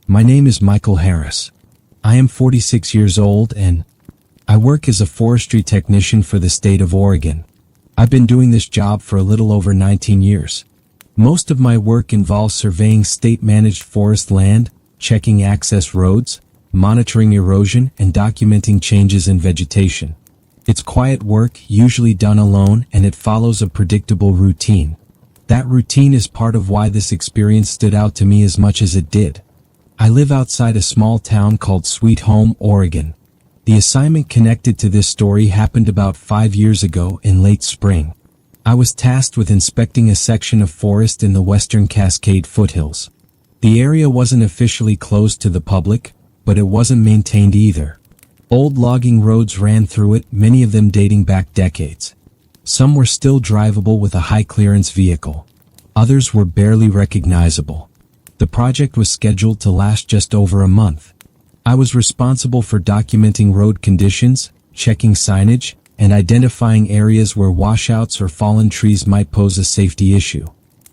My name is Michael Harris. I am 46 years old and I work as a forestry technician for the state of Oregon. I've been doing this job for a little over 19 years. Most of my work involves surveying state-managed forest land, checking access roads, monitoring erosion, and documenting changes in vegetation. It's quiet work, usually done alone, and it follows a predictable routine. That routine is part of why this experience stood out to me as much as it did. I live outside a small town called Sweet Home, Oregon. The assignment connected to this story happened about 5 years ago in late spring. I was tasked with inspecting a section of forest in the western Cascade foothills. The area wasn't officially closed to the public, but it wasn't maintained either. Old logging roads ran through it, many of them dating back decades. Some were still drivable with a high-clearance vehicle. Others were barely recognizable. The project was scheduled to last just over a month. I was responsible for documenting road conditions, checking signage, and identifying areas where washouts or fallen trees might pose a safety issue.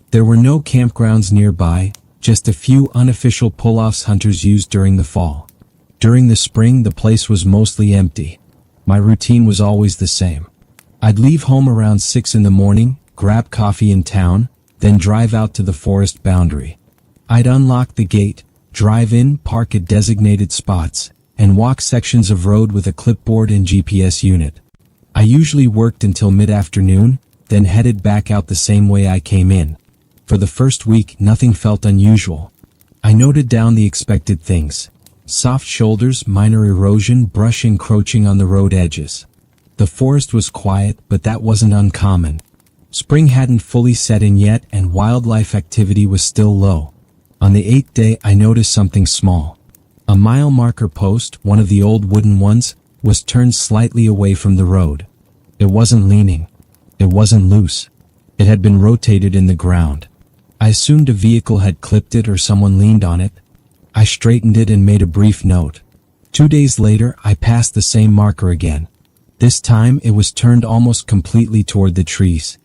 There were no campgrounds nearby, just a few unofficial pull-offs hunters used during the fall. During the spring, the place was mostly empty. My routine was always the same. I'd leave home around 6 in the morning, grab coffee in town, then drive out to the forest boundary. I'd unlock the gate, drive in, park at designated spots, and walk sections of road with a clipboard and GPS unit. I usually worked until mid-afternoon, then headed back out the same way I came in. For the first week, nothing felt unusual. I noted down the expected things. Soft shoulders, minor erosion, brush encroaching on the road edges. The forest was quiet, but that wasn't uncommon. Spring hadn't fully set in yet, and wildlife activity was still low. On the 8th day, I noticed something small. A mile marker post, one of the old wooden ones, was turned slightly away from the road. It wasn't leaning. It wasn't loose. It had been rotated in the ground. I assumed a vehicle had clipped it or someone leaned on it. I straightened it and made a brief note. 2 days later, I passed the same marker again. This time, it was turned almost completely toward the trees.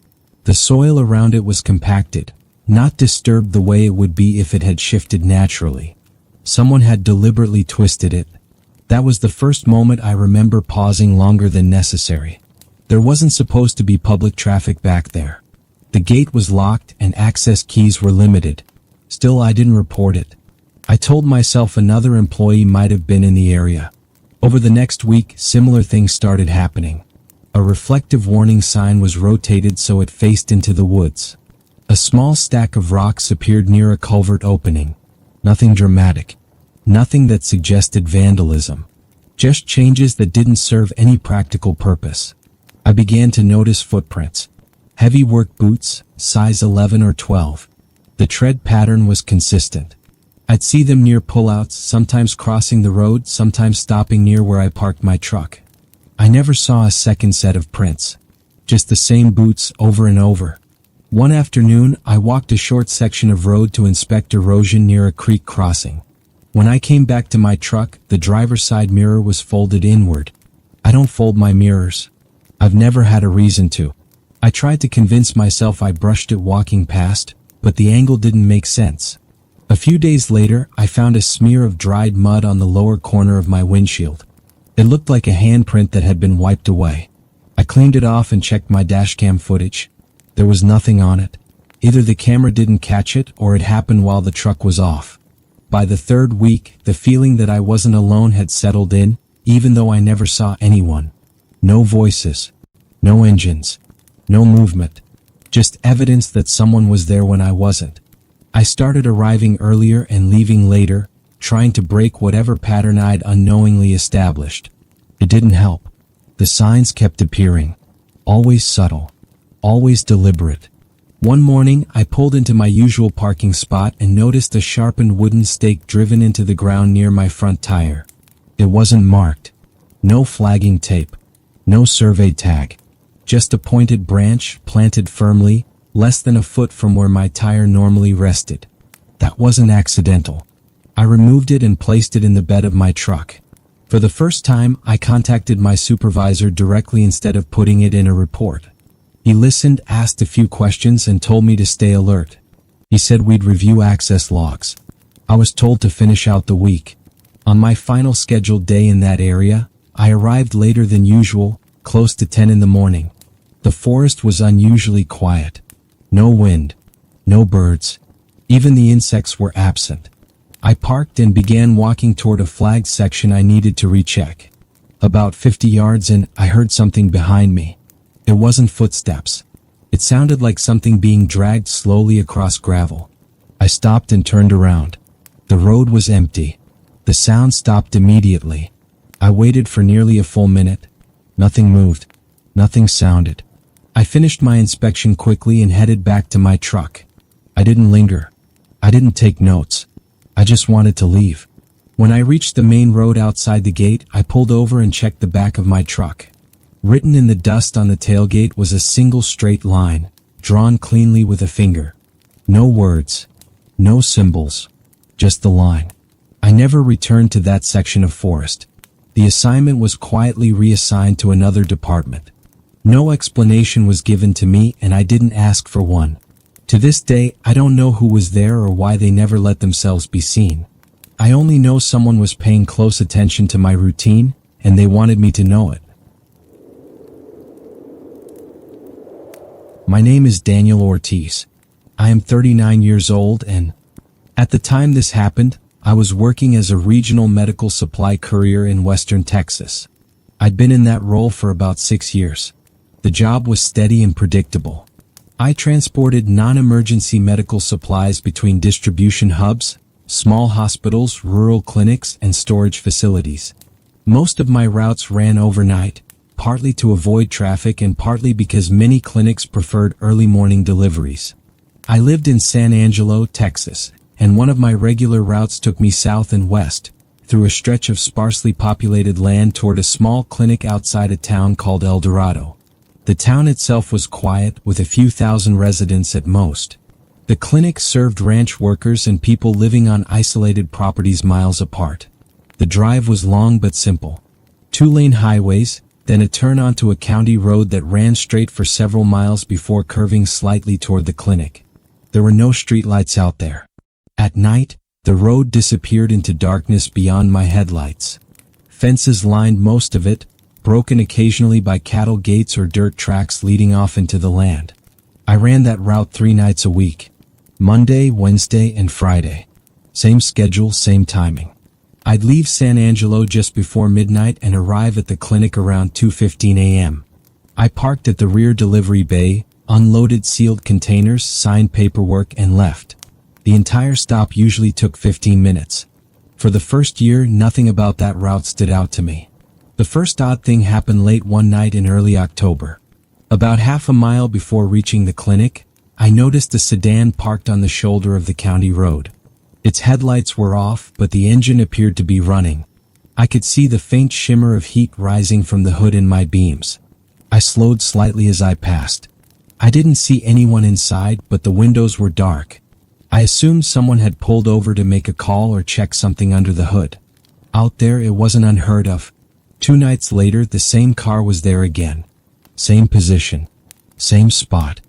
The soil around it was compacted, not disturbed the way it would be if it had shifted naturally. Someone had deliberately twisted it. That was the first moment I remember pausing longer than necessary. There wasn't supposed to be public traffic back there. The gate was locked and access keys were limited. Still, I didn't report it. I told myself another employee might have been in the area. Over the next week, similar things started happening. A reflective warning sign was rotated so it faced into the woods. A small stack of rocks appeared near a culvert opening. Nothing dramatic. Nothing that suggested vandalism. Just changes that didn't serve any practical purpose. I began to notice footprints. Heavy work boots, size 11 or 12. The tread pattern was consistent. I'd see them near pullouts, sometimes crossing the road, sometimes stopping near where I parked my truck. I never saw a second set of prints. Just the same boots over and over. One afternoon, I walked a short section of road to inspect erosion near a creek crossing. When I came back to my truck, the driver's side mirror was folded inward. I don't fold my mirrors. I've never had a reason to. I tried to convince myself I brushed it walking past, but the angle didn't make sense. A few days later, I found a smear of dried mud on the lower corner of my windshield. It looked like a handprint that had been wiped away. I cleaned it off and checked my dashcam footage. There was nothing on it. Either the camera didn't catch it or it happened while the truck was off. By the 3rd week, the feeling that I wasn't alone had settled in, even though I never saw anyone. No voices. No engines. No movement. Just evidence that someone was there when I wasn't. I started arriving earlier and leaving later, trying to break whatever pattern I'd unknowingly established. It didn't help. The signs kept appearing. Always subtle. Always deliberate. One morning, I pulled into my usual parking spot and noticed a sharpened wooden stake driven into the ground near my front tire. It wasn't marked. No flagging tape. No survey tag. Just a pointed branch, planted firmly, less than a foot from where my tire normally rested. That wasn't accidental. I removed it and placed it in the bed of my truck. For the first time, I contacted my supervisor directly instead of putting it in a report. He listened, asked a few questions, and told me to stay alert. He said we'd review access logs. I was told to finish out the week. On my final scheduled day in that area, I arrived later than usual, close to 10 in the morning. The forest was unusually quiet. No wind, no birds. Even the insects were absent. I parked and began walking toward a flagged section I needed to recheck. About 50 yards in, I heard something behind me. It wasn't footsteps. It sounded like something being dragged slowly across gravel. I stopped and turned around. The road was empty. The sound stopped immediately. I waited for nearly a full minute. Nothing moved. Nothing sounded. I finished my inspection quickly and headed back to my truck. I didn't linger. I didn't take notes. I just wanted to leave. When I reached the main road outside the gate, I pulled over and checked the back of my truck. Written in the dust on the tailgate was a single straight line, drawn cleanly with a finger. No words. No symbols. Just the line. I never returned to that section of forest. The assignment was quietly reassigned to another department. No explanation was given to me, and I didn't ask for one. To this day, I don't know who was there or why they never let themselves be seen. I only know someone was paying close attention to my routine, and they wanted me to know it. My name is Daniel Ortiz. I am 39 years old, and at the time this happened, I was working as a regional medical supply courier in Western Texas. I'd been in that role for about 6 years. The job was steady and predictable. I transported non-emergency medical supplies between distribution hubs, small hospitals, rural clinics, and storage facilities. Most of my routes ran overnight, partly to avoid traffic and partly because many clinics preferred early morning deliveries. I lived in San Angelo, Texas, and one of my regular routes took me south and west, through a stretch of sparsely populated land toward a small clinic outside a town called El Dorado. The town itself was quiet, with a few thousand residents at most. The clinic served ranch workers and people living on isolated properties miles apart. The drive was long but simple. 2-lane highways, then a turn onto a county road that ran straight for several miles before curving slightly toward the clinic. There were no streetlights out there. At night, the road disappeared into darkness beyond my headlights. Fences lined most of it, broken occasionally by cattle gates or dirt tracks leading off into the land. I ran that route 3 nights a week. Monday, Wednesday, and Friday. Same schedule, same timing. I'd leave San Angelo just before midnight and arrive at the clinic around 2:15 a.m. I parked at the rear delivery bay, unloaded sealed containers, signed paperwork, and left. The entire stop usually took 15 minutes. For the first year, nothing about that route stood out to me. The first odd thing happened late one night in early October. About half a mile before reaching the clinic, I noticed a sedan parked on the shoulder of the county road. Its headlights were off, but the engine appeared to be running. I could see the faint shimmer of heat rising from the hood in my beams. I slowed slightly as I passed. I didn't see anyone inside, but the windows were dark. I assumed someone had pulled over to make a call or check something under the hood. Out there, it wasn't unheard of. 2 nights later, the same car was there again. Same position. Same spot.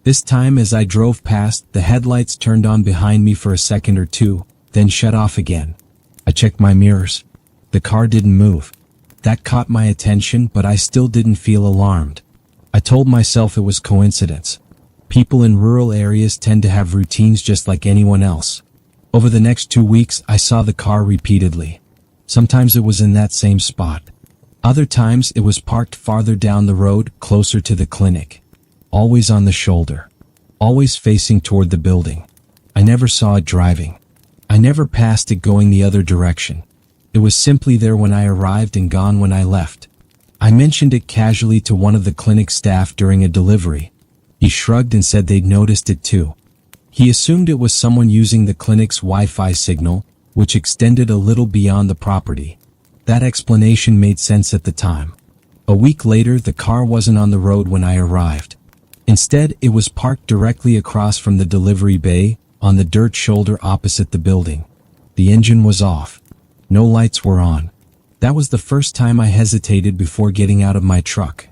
This time, as I drove past, the headlights turned on behind me for a second or two, then shut off again. I checked my mirrors. The car didn't move. That caught my attention, but I still didn't feel alarmed. I told myself it was coincidence. People in rural areas tend to have routines just like anyone else. Over the next 2 weeks, I saw the car repeatedly. Sometimes it was in that same spot. Other times it was parked farther down the road, closer to the clinic. Always on the shoulder. Always facing toward the building. I never saw it driving. I never passed it going the other direction. It was simply there when I arrived and gone when I left. I mentioned it casually to one of the clinic staff during a delivery. He shrugged and said they'd noticed it too. He assumed it was someone using the clinic's Wi-Fi signal, which extended a little beyond the property. That explanation made sense at the time. A week later, the car wasn't on the road when I arrived. Instead, it was parked directly across from the delivery bay, on the dirt shoulder opposite the building. The engine was off. No lights were on. That was the first time I hesitated before getting out of my truck.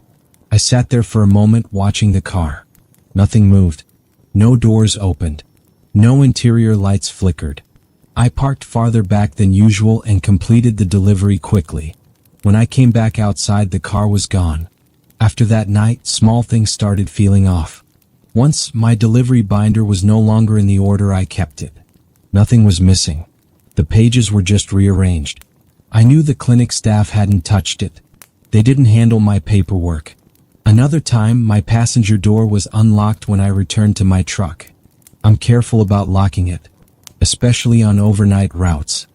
I sat there for a moment watching the car. Nothing moved. No doors opened. No interior lights flickered. I parked farther back than usual and completed the delivery quickly. When I came back outside, the car was gone. After that night, small things started feeling off. Once, my delivery binder was no longer in the order I kept it. Nothing was missing. The pages were just rearranged. I knew the clinic staff hadn't touched it. They didn't handle my paperwork. Another time, my passenger door was unlocked when I returned to my truck. I'm careful about locking it, especially on overnight routes.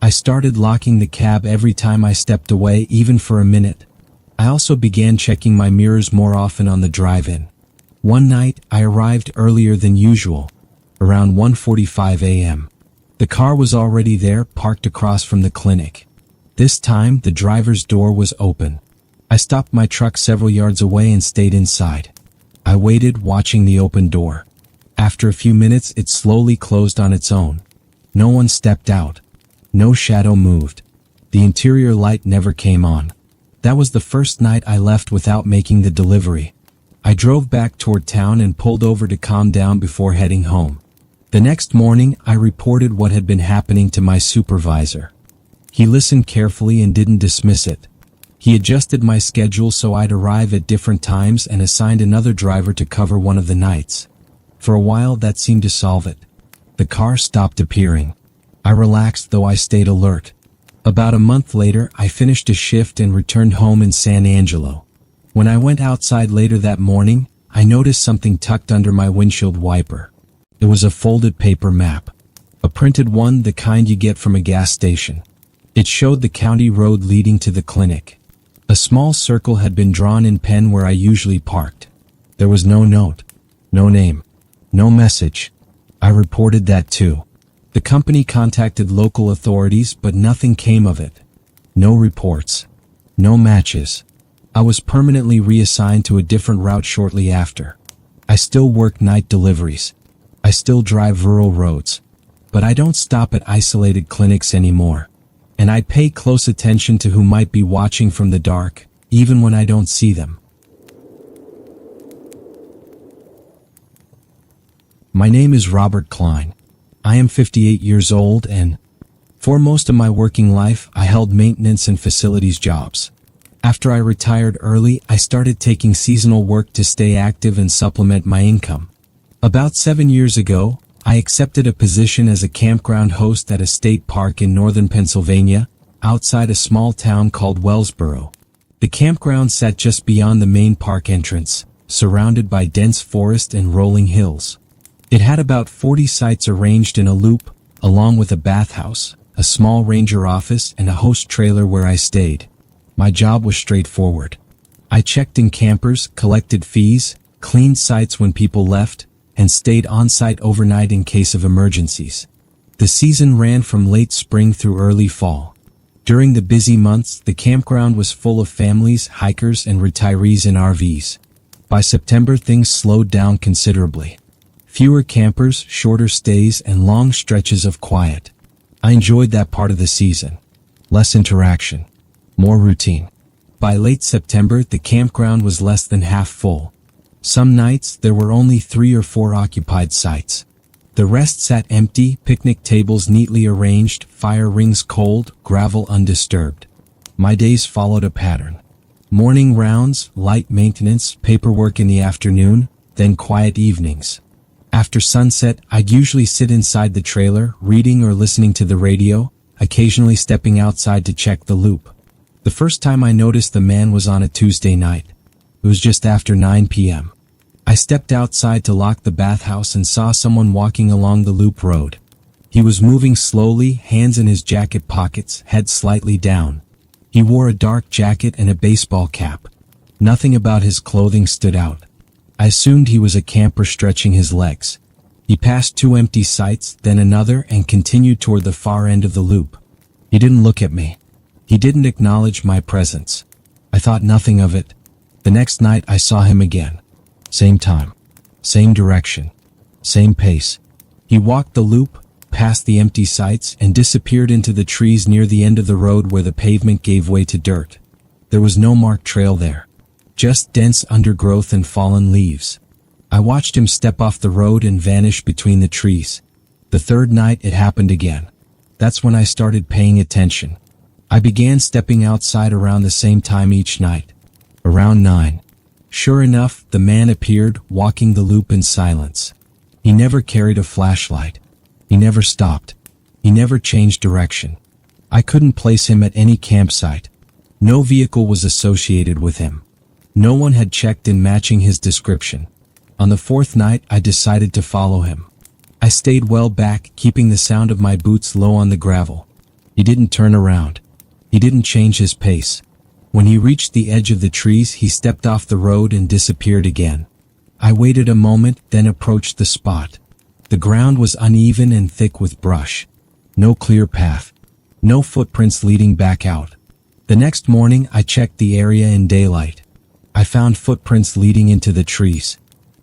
I started locking the cab every time I stepped away, even for a minute. I also began checking my mirrors more often on the drive-in. One night, I arrived earlier than usual, around 1:45 a.m. The car was already there, parked across from the clinic. This time, the driver's door was open. I stopped my truck several yards away and stayed inside. I waited, watching the open door. After a few minutes, it slowly closed on its own. No one stepped out. No shadow moved. The interior light never came on. That was the first night I left without making the delivery. I drove back toward town and pulled over to calm down before heading home. The next morning, I reported what had been happening to my supervisor. He listened carefully and didn't dismiss it. He adjusted my schedule so I'd arrive at different times and assigned another driver to cover one of the nights. For a while, that seemed to solve it. The car stopped appearing. I relaxed, though I stayed alert. About a month later, I finished a shift and returned home in San Angelo. When I went outside later that morning, I noticed something tucked under my windshield wiper. It was a folded paper map. A printed one, the kind you get from a gas station. It showed the county road leading to the clinic. A small circle had been drawn in pen where I usually parked. There was no note, no name, no message. I reported that too. The company contacted local authorities, but nothing came of it. No reports. No matches. I was permanently reassigned to a different route shortly after. I still work night deliveries. I still drive rural roads. But I don't stop at isolated clinics anymore. And I pay close attention to who might be watching from the dark, even when I don't see them. My name is Robert Klein. I am 58 years old and, for most of my working life, I held maintenance and facilities jobs. After I retired early, I started taking seasonal work to stay active and supplement my income. About 7 years ago, I accepted a position as a campground host at a state park in northern Pennsylvania, outside a small town called Wellsboro. The campground sat just beyond the main park entrance, surrounded by dense forest and rolling hills. It had about 40 sites arranged in a loop, along with a bathhouse, a small ranger office, and a host trailer where I stayed. My job was straightforward. I checked in campers, collected fees, cleaned sites when people left, and stayed on-site overnight in case of emergencies. The season ran from late spring through early fall. During the busy months, the campground was full of families, hikers, and retirees in RVs. By September, things slowed down considerably. Fewer campers, shorter stays, and long stretches of quiet. I enjoyed that part of the season. Less interaction. More routine. By late September, the campground was less than half full. Some nights, there were only 3 or 4 occupied sites. The rest sat empty, picnic tables neatly arranged, fire rings cold, gravel undisturbed. My days followed a pattern. Morning rounds, light maintenance, paperwork in the afternoon, then quiet evenings. After sunset, I'd usually sit inside the trailer, reading or listening to the radio, occasionally stepping outside to check the loop. The first time I noticed the man was on a Tuesday night. It was just after 9 p.m. I stepped outside to lock the bathhouse and saw someone walking along the loop road. He was moving slowly, hands in his jacket pockets, head slightly down. He wore a dark jacket and a baseball cap. Nothing about his clothing stood out. I assumed he was a camper stretching his legs. He passed 2 empty sites, then another, and continued toward the far end of the loop. He didn't look at me. He didn't acknowledge my presence. I thought nothing of it. The next night I saw him again. Same time. Same direction. Same pace. He walked the loop, past the empty sites, and disappeared into the trees near the end of the road where the pavement gave way to dirt. There was no marked trail there. Just dense undergrowth and fallen leaves. I watched him step off the road and vanish between the trees. The third night it happened again. That's when I started paying attention. I began stepping outside around the same time each night. Around 9. Sure enough, the man appeared, walking the loop in silence. He never carried a flashlight. He never stopped. He never changed direction. I couldn't place him at any campsite. No vehicle was associated with him. No one had checked in matching his description. On the 4th night, I decided to follow him. I stayed well back, keeping the sound of my boots low on the gravel. He didn't turn around. He didn't change his pace. When he reached the edge of the trees, he stepped off the road and disappeared again. I waited a moment, then approached the spot. The ground was uneven and thick with brush. No clear path. No footprints leading back out. The next morning, I checked the area in daylight. I found footprints leading into the trees.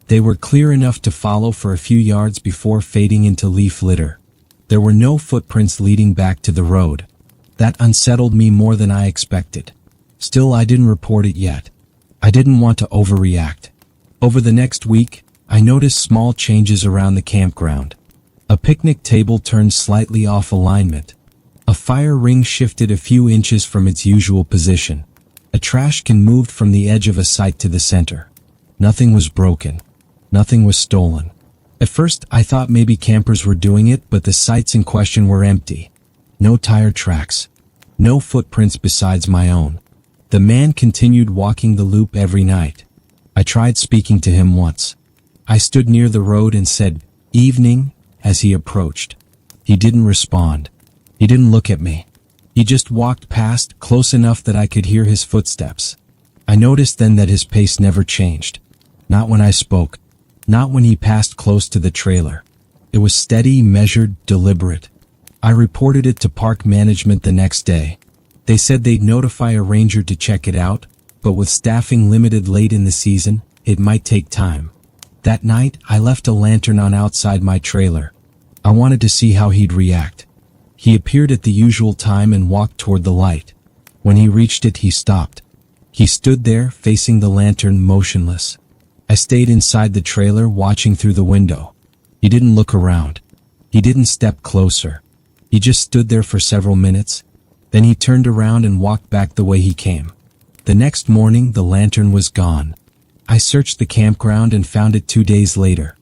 They were clear enough to follow for a few yards before fading into leaf litter. There were no footprints leading back to the road. That unsettled me more than I expected. Still, I didn't report it yet. I didn't want to overreact. Over the next week, I noticed small changes around the campground. A picnic table turned slightly off alignment. A fire ring shifted a few inches from its usual position. A trash can moved from the edge of a site to the center. Nothing was broken. Nothing was stolen. At first, I thought maybe campers were doing it, but the sites in question were empty. No tire tracks. No footprints besides my own. The man continued walking the loop every night. I tried speaking to him once. I stood near the road and said, "Evening," as he approached. He didn't respond. He didn't look at me. He just walked past, close enough that I could hear his footsteps. I noticed then that his pace never changed. Not when I spoke. Not when he passed close to the trailer. It was steady, measured, deliberate. I reported it to park management the next day. They said they'd notify a ranger to check it out, but with staffing limited late in the season, it might take time. That night, I left a lantern on outside my trailer. I wanted to see how he'd react. He appeared at the usual time and walked toward the light. When he reached it, he stopped. He stood there, facing the lantern, motionless. I stayed inside the trailer, watching through the window. He didn't look around. He didn't step closer. He just stood there for several minutes. Then he turned around and walked back the way he came. The next morning, the lantern was gone. I searched the campground and found it 2 days later.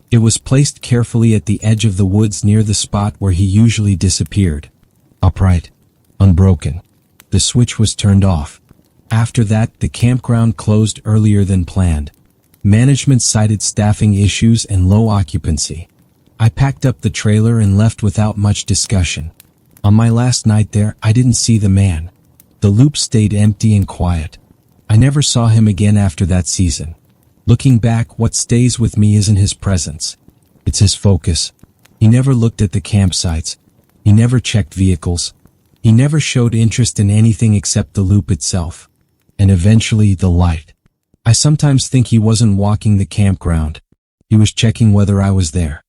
It was placed carefully at the edge of the woods near the spot where he usually disappeared. Upright. Unbroken. The switch was turned off. After that, the campground closed earlier than planned. Management cited staffing issues and low occupancy. I packed up the trailer and left without much discussion. On my last night there, I didn't see the man. The loop stayed empty and quiet. I never saw him again after that season. Looking back, what stays with me isn't his presence. It's his focus. He never looked at the campsites. He never checked vehicles. He never showed interest in anything except the loop itself. And eventually, the light. I sometimes think he wasn't walking the campground. He was checking whether I was there.